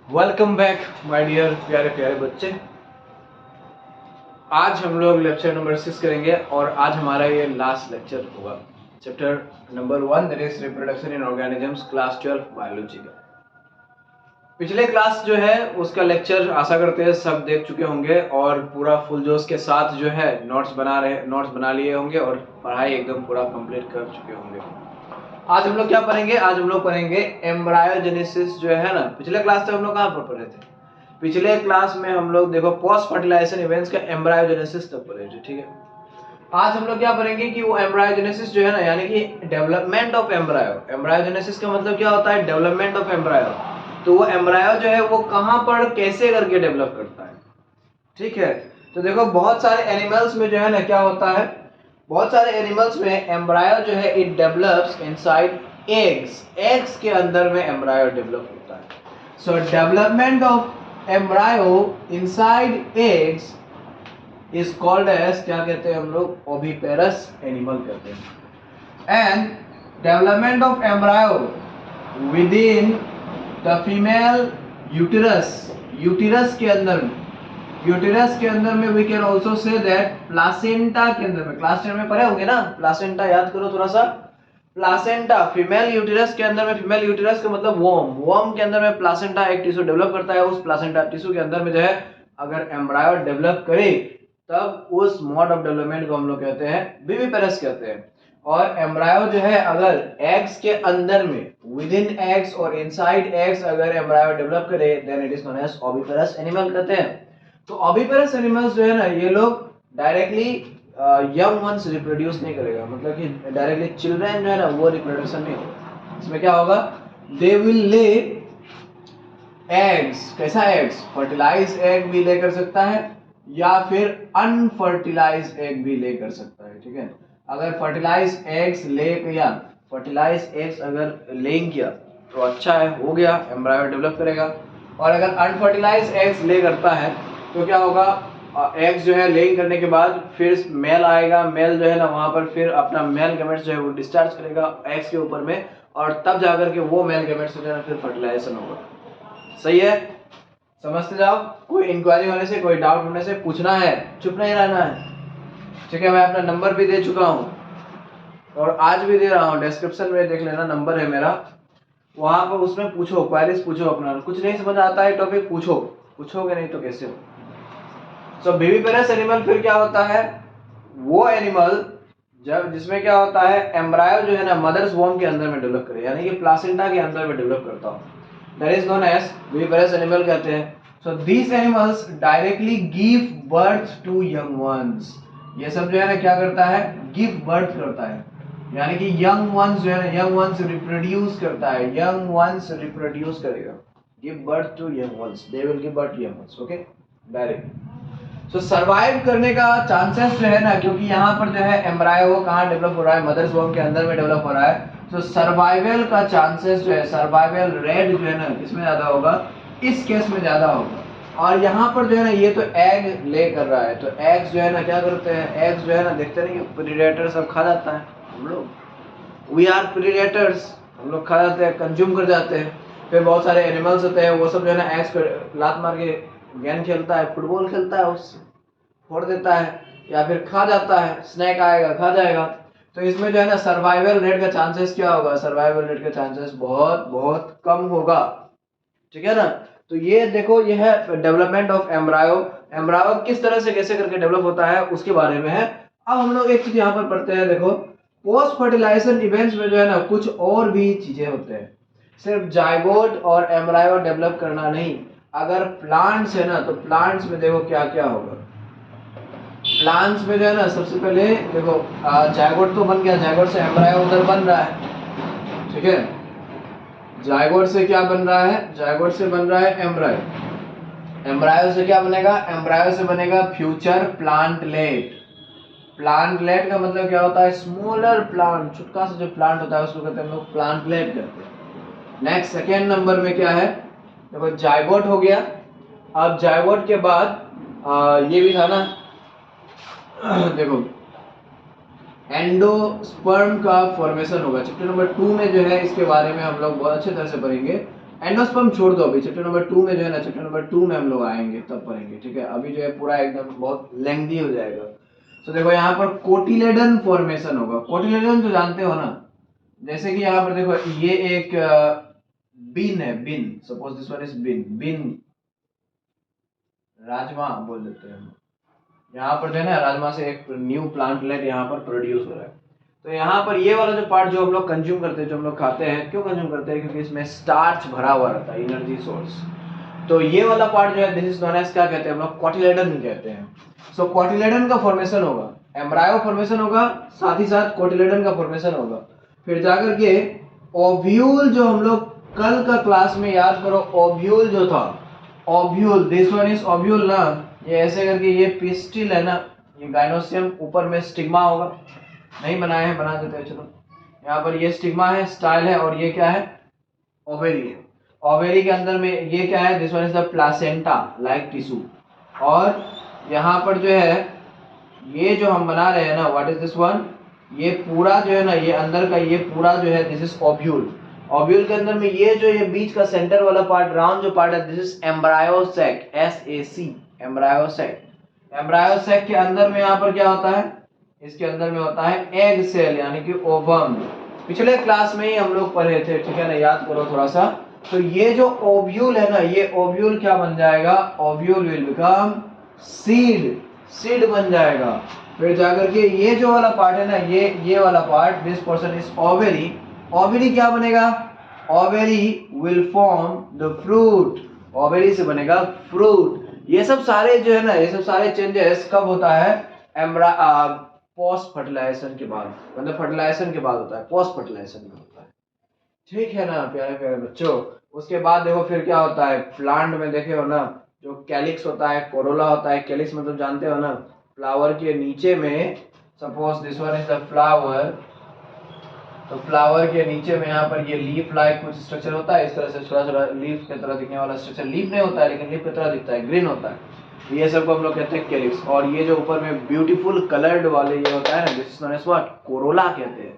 Welcome back my dear प्यारे प्यारे बच्चे। आज हम लोग लेक्चर नंबर 6 करेंगे और आज हमारा ये लास्ट लेक्चर होगा chapter number 1 that is reproduction in organisms class 12 biology का। पिछले क्लास जो है उसका लेक्चर आशा करते हैं सब देख चुके होंगे और पूरा फुल जोश के साथ जो है नोट्स बना लिए होंगे और पढ़ाई एकदम पूरा कंप्लीट कर चुके होंगे। आज हम लोग क्या पढ़ेंगे? आज हम लोग पढ़ेंगे एम्ब्रायोजेनेसिस जो है ना। पिछले क्लास से हम लोग कहाँ पर पढ़े थे? पिछले क्लास में हम लोग देखो पोस्ट फर्टिलाइजेशन इवेंट्स का एम्ब्रायोजेनेसिस तक पढ़े थे, ठीक है। आज हम लोग क्या पढ़ेंगे कि वो एम्ब्रायोजेनेसिस जो है ना, यानी कि डेवलपमेंट ऑफ एम्ब्रायो। एम्ब्रायोजेनेसिस का मतलब क्या होता है? Development of embryo. तो वो एम्ब्रायो जो है वो कहाँ पर कैसे करके डेवलप करता है, ठीक है। तो देखो बहुत सारे एनिमल्स में जो है ना क्या होता है, बहुत सारे एनिमल्स में एम्ब्रायो जो है it develops inside eggs. Eggs के अंदर में एम्ब्रायो डेवलप होता है। So development of embryo inside eggs is called as, क्या कहते हैं हम लोग? ओविपेरस एनिमल कहते हैं। And development of embryo within the female uterus, uterus के अंदर में, यूटेरस के अंदर में we can also say that placenta के अंदर में। क्लास 10 में पढ़े होंगे ना प्लासेंटा, याद करो थोड़ा सा। प्लासेंटा फीमेल यूटेरस के अंदर में, फीमेल यूटेरस का मतलब वॉर्म, वॉर्म के अंदर में प्लासेंटा एक टिश्यू डेवलप करता है। उस प्लासेंटा टिश्यू के अंदर में जो है अगर एम्ब्रायो डेवलप करे तब उस मोड ऑफ डेवलपमेंट को हम लोग कहते हैं विविपेरस कहते हैं। और एम्ब्रायो जो है अगर एग्स के अंदर में, विद इन एग्स और इनसाइड एग्स अगर एम्ब्रायो डेवलप करे then it is known as oviparous animal कहते हैं। तो ओविपेरस एनिमल्स जो है ना ये लोग डायरेक्टली यंग वंस रिप्रोड्यूस नहीं करेगा, मतलब कि डायरेक्टली चिल्ड्रन जो है ना वो रिप्रोडक्शन नहीं होगा। इसमें क्या होगा? They will lay eggs. कैसा एग्स? फर्टिलाइज एग भी ले कर सकता है या फिर अनफर्टिलाइज एग भी ले कर सकता है, ठीक है। अगर फर्टिलाइज एग्स ले किया, फर्टिलाइज एग्स अगर लेइंग किया तो अच्छा है, हो गया, एम्ब्रायो डेवलप करेगा। और अगर अनफर्टिलाइज एग्स ले करता है तो क्या होगा? एग्स जो है लेइंग करने के बाद फिर मेल आएगा, मेल जो है ना वहां पर फिर अपना मेल गैमेट्स जो है वो डिस्चार्ज करेगा एग्स के ऊपर में, और तब जाकर के वो मेल गैमेट्स जो है ना फिर फर्टिलाइजेशन होगा। सही है, समझते जाओ। कोई इंक्वायरी होने से, कोई डाउट होने से पूछना है, चुप नहीं रहना है, ठीक है। मैं अपना नंबर भी दे चुका हूँ और आज भी दे रहा हूँ, डिस्क्रिप्शन में देख लेना, नंबर है मेरा, वहां पर उसमें पूछो, क्वेरीज पूछो अपना। कुछ नहीं समझ आता है टॉपिक पूछो, पूछोगे नहीं तो कैसे हो। सो विविपेरस एनिमल फिर क्या होता है? वो एनिमल जब जिसमें क्या होता है एम्ब्रायो जो है ना मदर्स वॉर्म के अंदर में डेवलप करे, यानी कि प्लासेंटा के अंदर में डेवलप करता हो, that is known as viviparous animal कहते हैं। So these animals directly give birth to young ones. ये सब जो है ना क्या करता है? गिव बर्थ करता है, यानी कि यंग वंस जो है ना, यंग वंस रिप्रोड्यूस करता है, यंग वंस रिप्रोड्यूस करेगा, give birth to young ones, they will give birth to young ones, okay, direct. So survive करने का चांसेस जो है ना, क्योंकि यहाँ पर जो है एम्ब्रायो कहाँ डेवलप हो रहा है? मदर्स वॉर्म के अंदर में डेवलप हो रहा है। तो सर्वाइवल का चांसेस जो है, सर्वाइवल रेट जो है ना किसमें ज्यादा होगा? इस केस में ज्यादा होगा। और यहाँ पर जो है ना ये तो एग ले कर रहा है, तो एग्स जो है ना क्या करते हैं? एग्स जो है ना देखते नहीं प्रीडेटर सब खा जाता है, हम लोग, वी आर प्रीडेटर्स, हम लोग खा जाते हैं, कंज्यूम कर जाते हैं। फिर बहुत सारे एनिमल्स होते हैं वो सब जो है ना एग्स को लात मार के गेम खेलता है, फुटबॉल खेलता है, उससे फोड़ देता है या फिर खा जाता है, स्नैक आएगा खा जाएगा। तो इसमें जो है ना सर्वाइवल रेट का चांसेस क्या होगा? सर्वाइवल रेट का चांसेस बहुत बहुत कम होगा, ठीक है ना। तो ये देखो, ये है डेवलपमेंट ऑफ एम्ब्रायो। एम्ब्रायो किस तरह से कैसे करके डेवलप होता है उसके बारे में है। अब हम लोग एक चीज यहाँ पर पढ़ते हैं, देखो पोस्ट फर्टिलाइजेशन इवेंट्स में जो है ना कुछ और भी चीजें होते हैं, सिर्फ जाइगोट और एम्ब्रायो डेवलप करना नहीं। अगर प्लांट्स है ना तो प्लांट्स में देखो क्या क्या होगा। प्लांट्स में जो है ना सबसे पहले देखो जाइगोट तो बन गया, जाइगोट से एम्ब्रायो उधर बन रहा है, ठीक है। जाइगोट से क्या बन रहा है? जाइगोट से बन रहा है एम्ब्रायो। एम्ब्रायो से क्या बनेगा? एम्ब्रायो से बनेगा फ्यूचर प्लांटलेट। प्लांटलेट का मतलब क्या होता है? स्मॉलर प्लांट, छोटा सा जो प्लांट होता है उसको कहते हैं हम लोग प्लांटलेट कहते हैं। नेक्स्ट सेकेंड नंबर में क्या है? देखो जाइगोट हो गया। अब जाइगोट के बाद ये भी था ना देखो एंडोस्पर्म का फॉर्मेशन होगा। चैप्टर नंबर 2 में जो है इसके बारे में हम लोग बहुत अच्छे तरह से पढ़ेंगे। एंडोस्पर्म छोड़ दो, अभी चैप्टर नंबर 2 में जो है ना, चैप्टर नंबर 2 में हम लोग आएंगे तब पढ़ेंगे, ठीक है। अभी जो है पूरा एकदम बहुत लेंथी हो जाएगा। तो देखो यहाँ पर कोटिलेडन फॉर्मेशन होगा। कोटिलेडन तो जानते हो ना, जैसे कि यहाँ पर देखो ये एक बिन है, bean, suppose this one is bean, bean राजमा बोल देते हैं हम। यहाँ पर जो है ना राजमा से एक न्यू प्लांटलेट यहाँ पर प्रोड्यूस हो रहा है। तो यहाँ पर ये वाला जो पार्ट जो हम लोग कंज्यूम करते हैं, जो हम लोग खाते हैं, क्यों कंज्यूम करते हैं? क्योंकि इसमें स्टार्च भरा हुआ रहता है, एनर्जी सोर्स। तो ये वाला पार्ट जो है दिस इज नोन एज क्या कहते हैं हम लोग? कोटिलेडन कहते हैं। सो कोटिलेडन का फॉर्मेशन होगा, एम्ब्रायो फॉर्मेशन होगा, साथ ही साथ कोटिलेडन का फॉर्मेशन होगा। फिर जाकर के ओव्यूल, जो हम लोग कल का क्लास में याद करो, ओव्यूल जो था, ovule, this one is ovule ना, ये ऐसे करके ये पिस्टिल है ना, ये गाइनोसियम, ऊपर में स्टिग्मा होगा, नहीं बनाए हैं, बना देते हैं चलो। यहाँ पर ये स्टिग्मा है, स्टाइल है, और ये क्या है? ओवेरी है। ओवेरी के अंदर में ये क्या है? This one is the placenta like tissue. और यहाँ पर जो है ये जो हम बना रहे हैं ना, व्हाट इज दिस वन? ये पूरा जो है ना, ये अंदर का ये पूरा जो है दिस इज ओव्यूल। ओव्यूल के अंदर में ये जो ये बीच का सेंटर वाला पार्ट, राउंड जो पार्ट है, this is embryo sac, SAC, embryo sac. Embryo sac के अंदर में यहाँ पर क्या होता है? इसके अंदर में होता है एग सेल, यानी कि ओवम। पिछले क्लास में ही हम लोग पढ़े थे, ठीक है ना, याद करो थोड़ा सा। तो ये जो ओव्यूल है ना, ये ओव्यूल क्या बन जाएगा? Ovule will become seed, seed बन जाएगा। फिर जाकर के ये जो वाला पार्ट है ना, ये वाला part, this portion is ovary. Ovary क्या बनेगा? Ovary will form the fruit, ovary से बनेगा फ्रूट। ये सब सारे जो है ना, ये सब सारे चेंजेस कब होता है? पोस्ट फर्टिलाइजेशन के बाद, मतलब फर्टिलाइजेशन के बाद होता है, पोस्ट फर्टिलाइजेशन में होता है, ठीक है ना प्यारे प्यारे बच्चों। उसके बाद देखो फिर क्या होता है प्लांट में, देखे हो ना, जो कैलिक्स होता है, कोरोला होता है। कैलिक्स मतलब जानते हो ना, फ्लावर के नीचे में, suppose this one is the flower, तो फ्लावर के नीचे में यहाँ पर ये लीफ लाइक कुछ स्ट्रक्चर होता है, इस तरह से छोटा छोटा लीफ की तरह दिखने वाला स्ट्रक्चर। लीफ नहीं होता है लेकिन लीफ की तरह दिखता है, ग्रीन होता है। ये सब को हम लोग कहते हैं कैलिक्स। और ये जो ऊपर में ब्यूटीफुल कलर्ड वाले ये होता है ना, this is known as what? Corolla कहते हैं।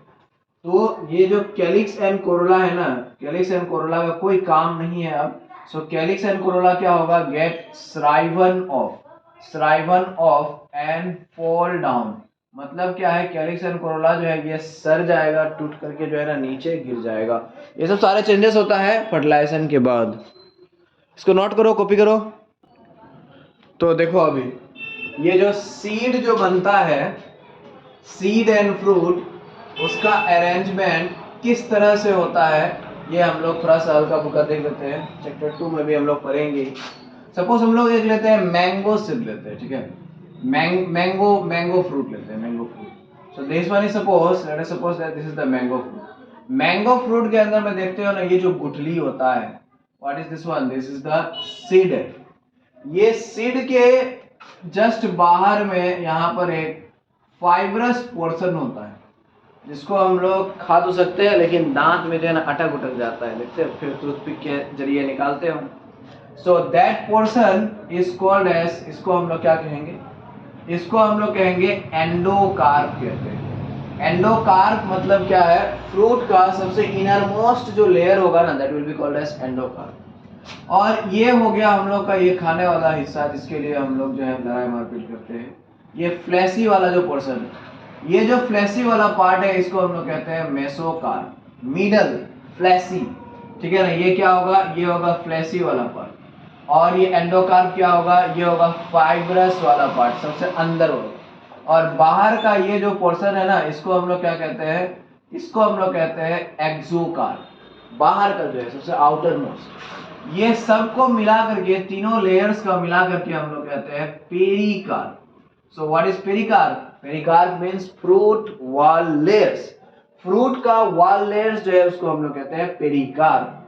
तो ये जो कैलिक्स एंड कोरोला है ना, कैलिक्स एंड कोरोला का कोई काम नहीं है अब। सो कैलिक्स एंड कोरोला क्या होगा? Get shriven off, shriven off and fall down. मतलब क्या है? कैलिक्स एंड कोरोला जो है ये सर जाएगा, टूट करके जो है ना नीचे गिर जाएगा। ये सब सारे चेंजेस होता है फर्टिलाइजेशन के बाद। इसको नोट करो, कॉपी करो। तो देखो अभी ये जो सीड जो बनता है, सीड एंड फ्रूट, उसका अरेंजमेंट किस तरह से होता है, ये हम लोग थोड़ा सा हल्का फुल्का देख लेते हैं। चैप्टर 2 में भी हम लोग पढ़ेंगे। सपोज हम लोग एक लेते हैं मैंगो सीड लेते हैं, ठीक है, मैंगो फ्रूट लेते हैं, mango fruit. So this one is suppose, let us suppose that this is the mango fruit. Mango fruit के अंदर में देखते हो ना, ये जो गुठली होता है, what is this one? This is the seed. ये सीड के जस्ट बाहर में यहाँ पर एक फाइब्रस पोर्शन होता है, जिसको हम लोग खा तो सकते हैं, लेकिन दांत में जो है ना अटक उटक जाता है, देखते हैं, फिर टूथपिक के जरिए निकालते हो। So that portion is called as, इसको हम लोग क्या कहेंगे? इसको हम लोग कहेंगे एंडोकार्प कहते हैं। एंडोकार्प मतलब क्या है? फ्रूट का सबसे इनर मोस्ट जो लेयर होगा ना, that will be called as endocarp. और ये हो गया हम लोग का ये खाने वाला हिस्सा, जिसके लिए हम लोग जो है लड़ाई मारपीट करते हैं। ये फ्लैशी वाला जो पोर्शन है, ये जो फ्लैशी वाला पार्ट है, इसको हम लोग कहते हैं मेसोकार्प, मिडल फ्लैशी, ठीक है ना। ये क्या होगा? ये होगा फ्लैशी वाला पार्ट। और ये एंडोकार्प क्या होगा? ये होगा फाइब्रस वाला पार्ट, सबसे अंदर होगा। और बाहर का ये जो पोर्शन है ना, इसको हम लोग क्या कहते हैं? इसको हम लोग कहते हैं एक्सोकार्प, बाहर का जो है सबसे आउटर मोस्ट। ये सबको मिला करके, तीनों लेयर्स का मिला करके हम लोग कहते हैं pericarp. So what is pericarp? Pericarp means fruit wall layers. Fruit का वॉल लेयर्स जो है उसको हम लोग कहते हैं पेरिकार्प।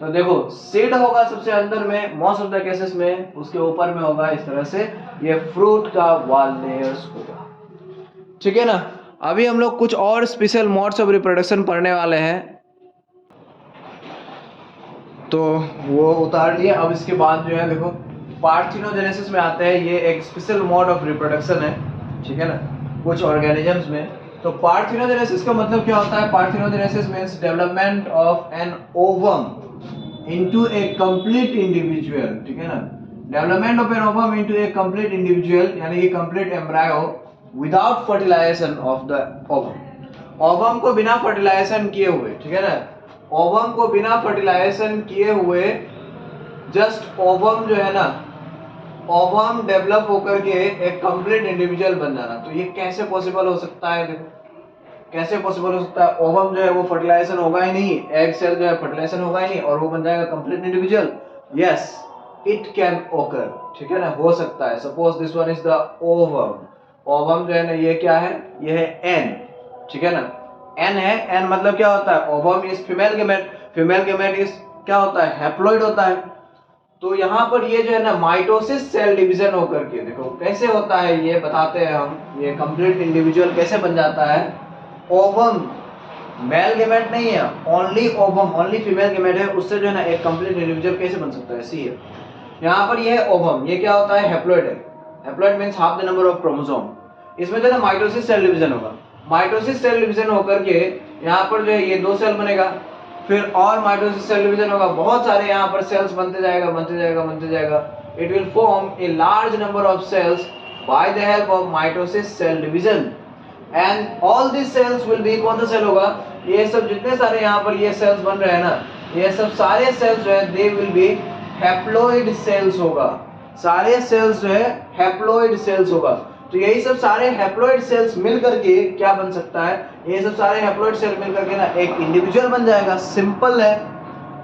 तो देखो सीड होगा सबसे अंदर में, मोस्ट ऑफ द केसेस में उसके ऊपर में होगा इस तरह से, ये फ्रूट का वॉल लेयर्स होगा, ठीक है ना। अभी हम लोग कुछ और स्पेशल मोड्स ऑफ रिप्रोडक्शन पढ़ने वाले हैं, तो वो उतार लिए। अब इसके बाद जो है देखो पार्थिनोजेनेसिस में आते हैं, ये एक स्पेशल मोड ऑफ रिप्रोडक्शन है, ठीक है ना, कुछ ऑर्गेनिजम्स में। तो पार्थिनोजेनेसिस का मतलब क्या होता है? Parthenogenesis means development of an ovum, into a complete individual, ठीक है ना, development of an ovum into a complete individual यानी कि complete embryo without fertilization of the ovum, ovum को बिना फर्टिलाइजेशन किए हुए, ठीक है ना, ओवम को बिना फर्टिलाइजेशन किए हुए जस्ट ओवम जो है ना, ओवम डेवलप होकर के एक कंप्लीट इंडिविजुअल बन जाना। तो ये कैसे पॉसिबल हो सकता है, देखो कैसे पॉसिबल हो सकता है, ओवम जो है वो फर्टिलाइजेशन होगा ही नहीं, एग सेल जो है फर्टिलाइजेशन होगा ही नहीं और वो बन जाएगा complete individual. Yes it can ओकर, ठीक है ना, हो सकता है। Suppose this one is the ovum, ovum जो है ना ये क्या है, ये है एन, ठीक है ना, एन है, एन मतलब क्या होता है, ovum is female gamete, female gamete is क्या होता है, हैप्लॉइड होता है। तो यहाँ पर ये जो है ना माइटोसिस सेल डिवीजन होकर के, देखो कैसे होता है ये बताते हैं हम, ये कंप्लीट इंडिविजुअल कैसे बन जाता है। ओवम मेल गेमेट नहीं है, only ovum, only female gamete है, उससे जो है ना एक कंप्लीट इंडिविजुअल कैसे बन सकता है। सी यहाँ पर ये है ओवम, ये क्या होता है, हैप्लॉइड है, haploid means half the number of chromosome. इसमें जो है ना माइटोसिस सेल डिवीजन होगा, माइटोसिस सेल डिवीजन होकर के यहाँ पर जो है ये 2 सेल बनेगा, फिर और माइटोसिस सेल डिवीजन होगा, बहुत सारे यहाँ पर सेल्स बनते जाएगा बनते जाएगा बनते जाएगा। It will form a large number of cells by the help of mitosis cell division and all this cells will be, कौन सा सेल होगा, ये सब जितने सारे यहाँ पर ये सेल्स बन रहे हैं ना, ये सब सारे सेल्स जो है they will be haploid cells होगा, सारे सेल्स जो है हैप्लॉइड सेल्स होगा। तो यही सब सारे हैप्लॉइड सेल्स मिल करके क्या बन सकता है, ये सब सारे हैप्लॉइड सेल मिल करके ना एक इंडिविजुअल बन जाएगा। सिंपल है,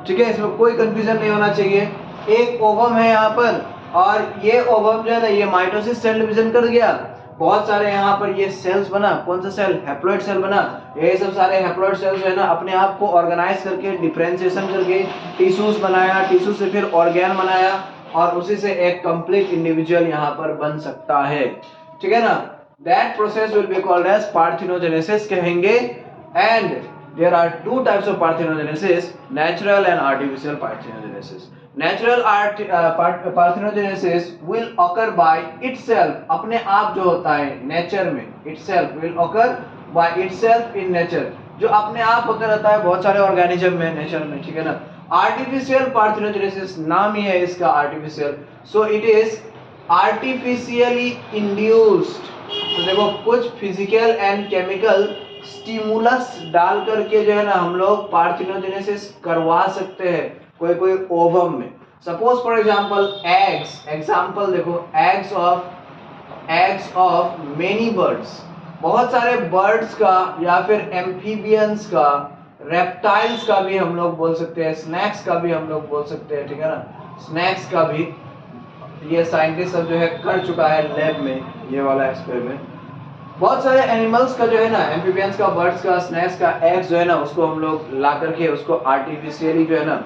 ठीक है, इसमें कोई कंफ्यूजन नहीं होना चाहिए। एक ओवम है यहाँ पर और ये ओवम जो है ना ये माइटोसिस सेल डिवीजन कर गया, बहुत सारे यहाँ पर ये सेल्स बना, कौन सा सेल, हैप्लॉइड सेल बना। ये सब सारे हैप्लॉइड सेल्स जो है ना अपने आप को ऑर्गेनाइज करके डिफरेंशिएशन करके टिश्यूज बनाया, टिश्यू से फिर ऑर्गेन बनाया और उसी से एक कंप्लीट इंडिविजुअल यहाँ पर बन सकता है, ठीक है ना। That process will be called as parthenogenesis कहेंगे। And there are 2 types of parthenogenesis, natural and artificial parthenogenesis. Natural parthenogenesis will occur by itself, अपने आप जो होता है नेचर में, itself will occur by itself in nature, जो अपने आप होता रहता है बहुत सारे ऑर्गेनिज्म में नेचर में, ठीक है ना। आर्टिफिशियल पार्थिनोजेनेसिस नाम ही है इसका artificial, so it is artificially induced. तो देखो कुछ फिजिकल एंड केमिकल स्टिमुलस डाल करके जो है ना हम लोग पार्थिनोजेनेसिस करवा सकते हैं कोई कोई ओवम में। Suppose for example eggs, example देखो एग्स ऑफ मेनी बर्ड्स, बहुत सारे बर्ड्स का या फिर एम्फीबियंस का, रेप्टाइल्स का भी हम लोग बोल सकते हैं, स्नैक्स का भी हम लोग बोल सकते हैं, ठीक है ना, स्नैक्स का भी ये साइंटिस्ट सब जो है कर चुका है लैब में ये वाला एक्सपेरिमेंट। बहुत सारे एनिमल्स का जो है ना, एम्फीबियंस का, बर्ड्स का, स्नैक्स का एग्स जो है ना उसको हम लोग ला करके उसको आर्टिफिशियली जो है ना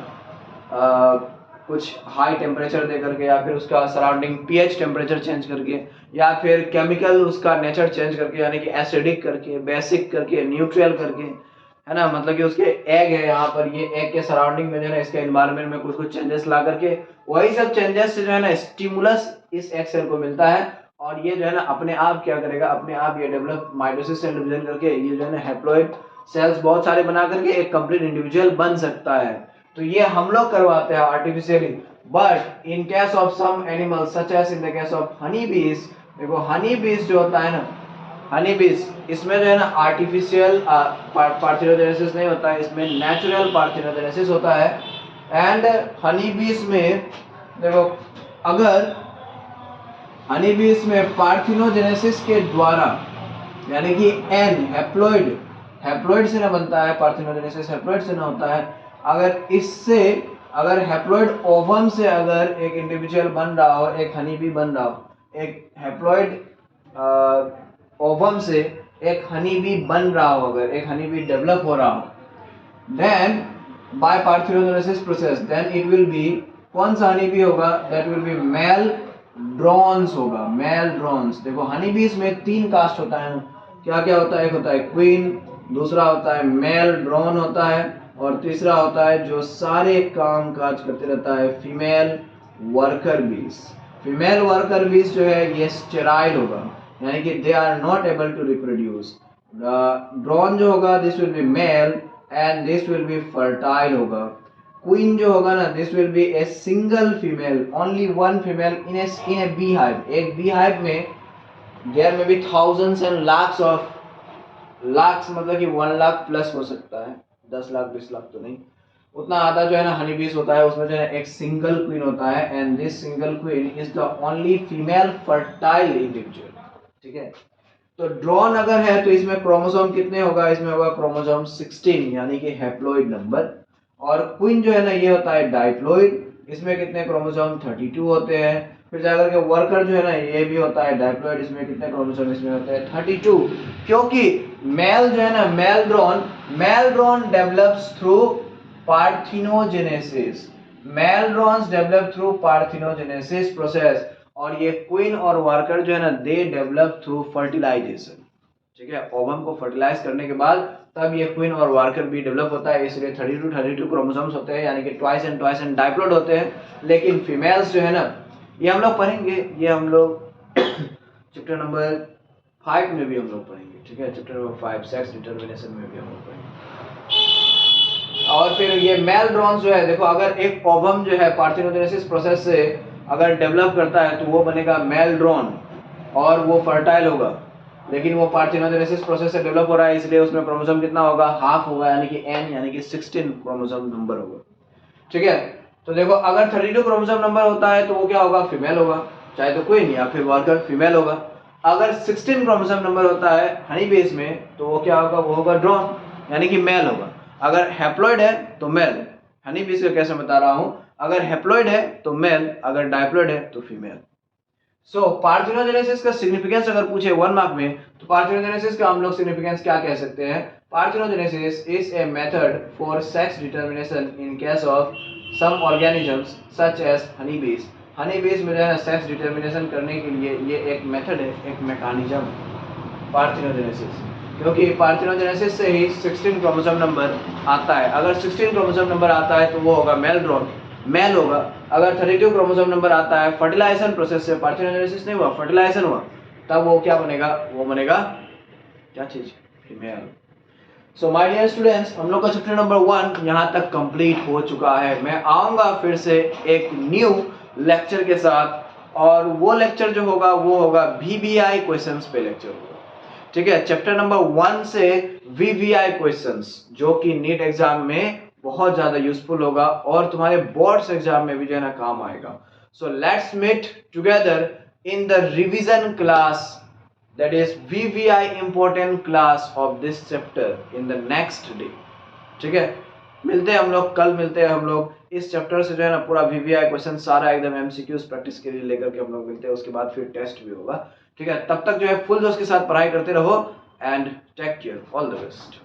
कुछ हाई टेम्परेचर दे करके या फिर उसका सराउंडिंग पीएच टेम्परेचर चेंज करके या फिर केमिकल उसका नेचर चेंज करके, यानी कि एसिडिक करके, बेसिक करके, न्यूट्रल करके, है ना, मतलब कि उसके एग है यहाँ पर, ये एग के सराउंडिंग में जो है ना इसके एनवायरनमेंट में कुछ कुछ चेंजेस ला करके, वही सब चेंजेस से जो है ना स्टिमुलस इस एग सेल को मिलता है और ये जो है ना अपने आप क्या करेगा, अपने आप ये डेवलप माइटोसिस सेल डिवीजन करके ये जो है ना हैप्लॉइड सेल्स बहुत सारे बना करके एक कंप्लीट इंडिविजुअल बन सकता है। तो ये हम लोग करवाते हैं artificially. But in case of some animals such as in the case of honey bees, देखो हनी बीज जो होता है ना, हनी बीज, इसमें जो है ना आर्टिफिशियल पार्थिनोजेनेसिस नहीं होता है, इसमें नेचुरल पार्थिनोजेनेसिस होता है। एंड हनी बीज में देखो अगर हनी बीज में पार्थिनोजेनेसिस के द्वारा, यानी कि एन हैप्लॉइड से ना बनता है, पार्थिनोजेनेसिस हैप्लॉइड से ना होता है, अगर इससे अगर हैप्लॉइड ओवम से अगर एक इंडिविजुअल बन रहा हो, एक हनी बी बन रहा हो, एक हैप्लॉइड ओवम से एक हनी बी बन रहा हो, अगर एक हनी बी डेवलप हो रहा हो, then by parthenogenesis process, then it will be, कौन सा हनी बी होगा, that will be male drones होगा, मेल ड्रोन्स। देखो हनी बीज में 3 कास्ट होता है, क्या क्या होता है, एक होता है क्वीन, दूसरा होता है मेल ड्रोन होता है और तीसरा होता है जो सारे काम काज करते रहता है female worker bees. Female worker bees जो है ये स्टेराइल होगा, यानी कि they are not able to reproduce. Drone जो होगा this will be male and this will be fertile होगा। क्वीन जो होगा ना, this will be a single female, only one female in a bee hive. एक बी हाइव में there may be thousands and lakhs of, lakhs मतलब कि 1 lakh plus हो सकता है, 10 लाख 20 लाख तो नहीं, उतना आधा जो है ना हनी बीस होता है, उसमें जो है एक सिंगल क्वीन होता है, and this single queen is the only female fertile individual. ठीक है, तो ड्रोन अगर है तो इसमें क्रोमोसोम कितने होगा, इसमें होगा क्रोमोसोम 16 यानी कि हैप्लॉइड नंबर, और क्वीन जो है ना ये होता है डाइप्लॉइड, इसमें कितने क्रोमोसोम 32 होते हैं। फिर जाकर के वर्कर जो है ना ये भी होता है डाइप्लॉइड, इसमें कितने क्रोमोसोम इसमें होते हैं 32, क्योंकि मेल जो है ना male drone develops through parthenogenesis, male drones develop through parthenogenesis process, और ये क्वीन और वर्कर जो है ना दे डेवलप थ्रू फर्टिलाइजेशन। ठीक है, ओवम को फर्टिलाइज करने के बाद तब ये क्वीन और वर्कर भी डेवलप होता है, इसलिए 32 क्रोमोसोम्स होते हैं, यानी कि ट्वाइस एंड डाइप्लॉइड होते हैं। लेकिन फीमेल्स जो है ना ये हम लोग पढ़ेंगे, ये हम लोग चैप्टर नंबर 5 में भी हम लोग पढ़ेंगे। ठीक है, चैप्टर नंबर 5 सेक्स डिटरमिनेशन में भी हम लोग पढ़ेंगे। और फिर ये मेल ड्रोन्स जो है, देखो अगर एक ओवम जो है पार्थिनोजेनेसिस प्रोसेस से अगर डेवलप करता है तो वो बनेगा मेल ड्रोन और वो फर्टाइल होगा, लेकिन वो पार्थिनोजेनेसिस प्रोसेस से डेवलप हो रहा है इसलिए उसमें क्रोमोसोम कितना होगा, हाफ होगा, यानी कि n यानी कि 16 क्रोमोसोम नंबर होगा। ठीक है, तो देखो अगर 32 क्रोमोसोम नंबर होता है तो वो क्या होगा, फीमेल होगा, चाहे तो क्वीन या फिर वर्कर फीमेल होगा। अगर 16 क्रोमोसोम नंबर होता है हनी बेस में तो वो क्या होगा, वो होगा ड्रोन यानी कि मेल होगा। अगर हैप्लॉइड है तो मेल, हनी बेस का कैसे बता रहा हूं, अगर हैप्लॉइड है तो मेल, अगर डाइप्लॉइड है तो फीमेल। सो पार्थिनोजेनेसिस का सिग्निफिकेंस अगर पूछे 1 मार्क में तो पार्थिनोजेनेसिस का हम लोग सिग्निफिकेंस क्या कह सकते हैं, parthenogenesis is a method for sex determination in case of some organisms such as honey bees. Honey बीज में जो है सेक्स डिटरमिनेशन करने के लिए ये एक मेथड है, एक मैकेनिज्म पार्थिनोजेनेसिस, क्योंकि पार्थिनोजेनेसिस से ही 16 क्रोमोसोम नंबर आता है। अगर 16 क्रोमोसोम नंबर आता है तो वो होगा मेल ड्रोन, मेल होगा। अगर 32 क्रोमोसोम नंबर आता है फर्टिलाइजेशन प्रोसेस से, पार्थिनोजेनेसिस नहीं हुआ, फर्टिलाइजेशन हुआ, तब वो क्या बनेगा, वो बनेगा क्या चीज, female. So my dear students, हम लोग का चैप्टर नंबर 1 यहाँ तक कंप्लीट हो चुका है। मैं आऊंगा फिर से एक न्यू लेक्चर के साथ, और वो लेक्चर जो होगा वो होगा VVI क्वेश्चंस पे लेक्चर होगा। ठीक है, चैप्टर नंबर 1 से VVI क्वेश्चंस जो कि नीट एग्जाम में बहुत ज्यादा यूजफुल होगा और तुम्हारे बोर्ड्स एग्जाम में भी जो है ना काम आएगा। So let's meet together in the revision class, that is VVI important class of this chapter in the next day। ठीक है, मिलते हैं हम लोग, कल मिलते हैं हम लोग। इस चैप्टर से जो है ना पूरा VVI क्वेश्चन सारा एकदम MCQs प्रैक्टिस के लिए लेकर के हम लोग मिलते हैं, उसके बाद फिर टेस्ट भी होगा। ठीक है, तब तक जो है फुल जोश के साथ पढ़ाई करते रहो, and take care, all the best.